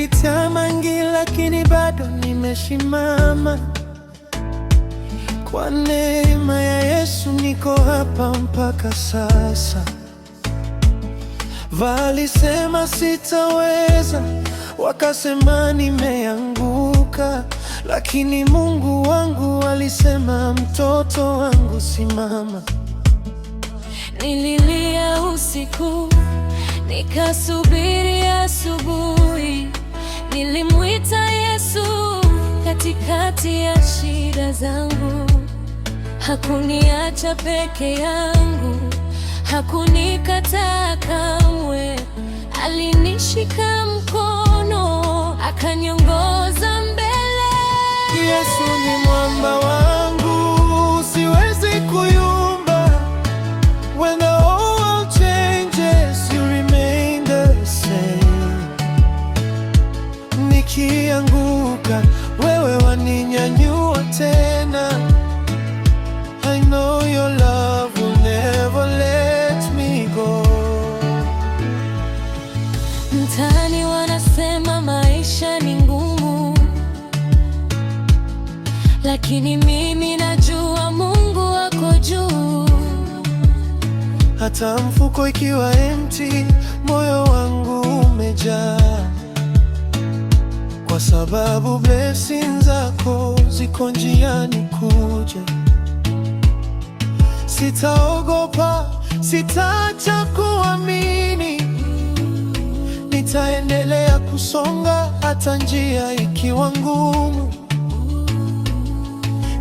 Nimepitia mengi lakini bado nimesimama. Kwa neema ya Yesu niko hapa mpaka sasa. Walisema sitaweza, wakasema nimeanguka, lakini Mungu wangu alisema, mtoto wangu simama. Nililia usiku, nikasubiri asubuhi. Nilimwita Yesu katikati ya shida zangu. Hakuniacha peke yangu, hakunikataa kamwe. Alinishika mkono, akaniongoza mbele. Yesu ni mwamba wangu, siwezi kuyumba. When the whole world changes, you remain the same. Nikianguka, wewe waninyanyua tena. I know your love will never let me go. Mtaani wanasema maisha ni ngumu, lakini mimi najua Mungu ako juu. Hata mfuko ikiwa empty, moyo wangu umejaa, kwa sababu blessings zako ziko njiani kuja. Sitaogopa, sitaacha kuamini, nitaendelea kusonga hata njia ikiwa ngumu.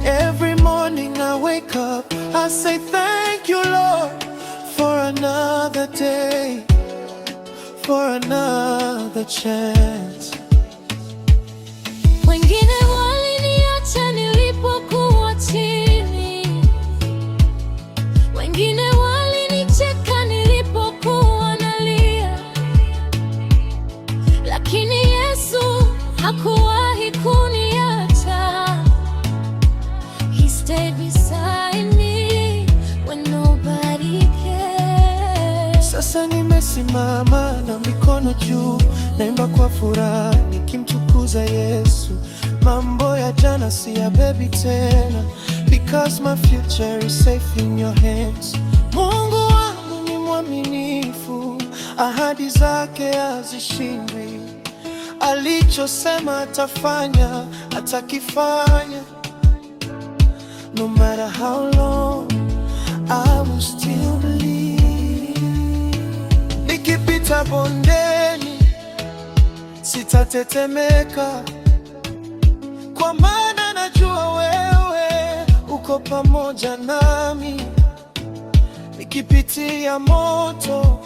Every morning I wake up, I say thank you Lord for another day, for another chance. Wengine waliniacha nilipokuwa chini, wengine walinicheka nilipokuwa nalia, lakini Yesu hakuwahi kuniacha. He stayed beside me when nobody cared. Sasa nimesimama na mikono juu, naimba kwa furaha nikimtukuza Yesu. Mambo ya jana siyabebi tena, because my future is safe in your hands. Mungu wangu ni mwaminifu, ahadi zake hazishindwi. Alichosema atafanya, atakifanya. No matter how long, I will still believe. Nikipita bondeni, sitatetemeka, kwa maana najua wewe uko pamoja nami. Nikipitia moto,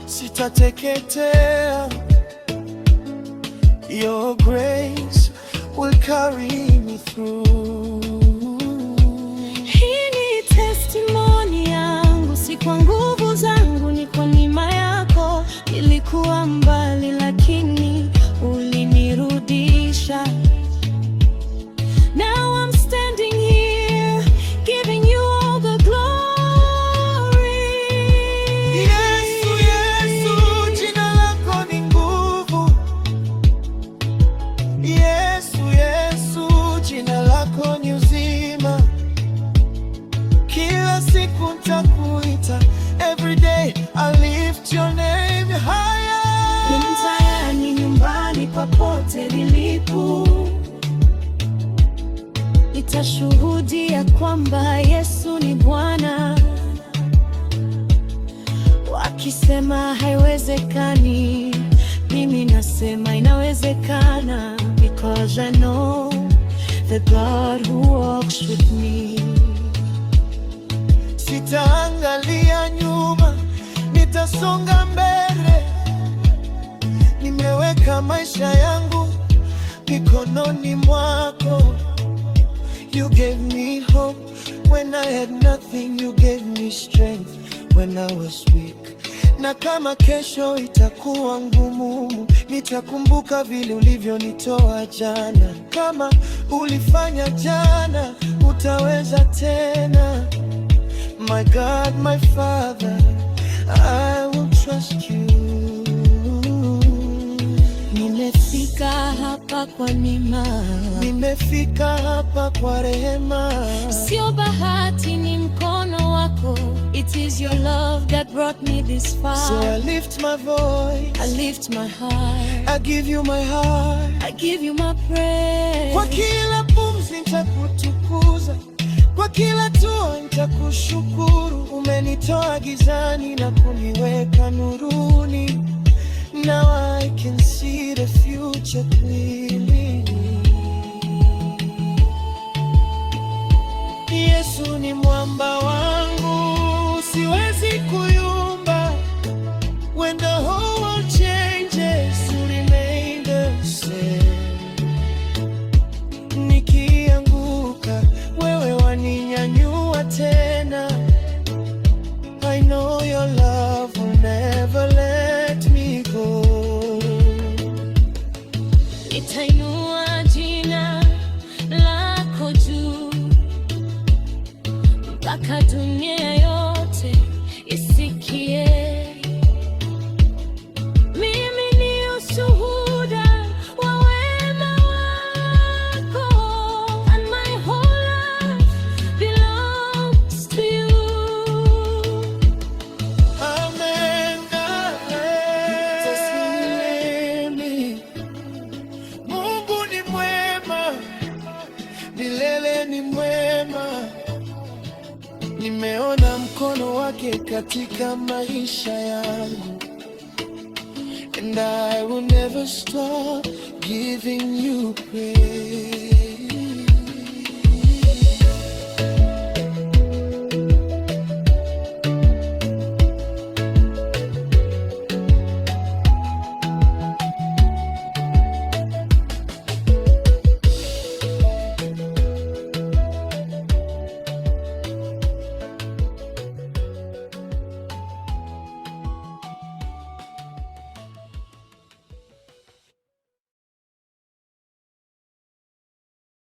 sitateketea. Your grace will carry me through. Hii ni testimony yangu, si kwa nguvu zangu, ni kwa neema yako. Nilikuwa mbali lakini ulinirudisha. Now I'm standing here giving you all the glory. Yesu, Yesu, jina lako ni nguvu. Yesu, Yesu, jina lako ni uzima. Kila siku nitakuita, every day I lift your name higher. Mtaani, nyumbani, popote nilipo, nitashuhudia kwamba Yesu ni Bwana. Wakisema haiwezekani, mimi nasema inawezekana, because I know the God who walks with me. Sitaangalia nyuma, nitasonga mbele. Nimeweka maisha yangu mikononi mwako. You gave me hope when I had nothing. You gave me strength when I was weak. Na kama kesho itakuwa ngumu, nitakumbuka vile ulivyonitoa jana. Kama ulifanya jana, utaweza tena. My God, my Father, I will trust you. Nimefika hapa kwa neema, nimefika hapa kwa rehema. Sio bahati, ni mkono wako. It is your love that brought me this far. So I lift my voice, I lift my heart, I give you my heart, I give you my praise. Kwa kila pumzi nitakutukuza, kwa kila hatua nitakushukuru. Umenitoa gizani na kuniweka nuruni. Now I can see the future clearly. Yesu ni mwamba wangu, siwezi kuyumba. When the whole world changes, you remain the same. Nikianguka, wewe waninyanyua tena. I know your love will never let me go. Nitainua jina lako juu mpaka dunia yote isikie. Mimi ni ushuhuda wa wema wako, and my whole life belongs to you. Amen, amen. Mungu ni mwema, milele ni mwema. Nimeona mkono wake katika maisha yangu, and I will never stop giving you praise.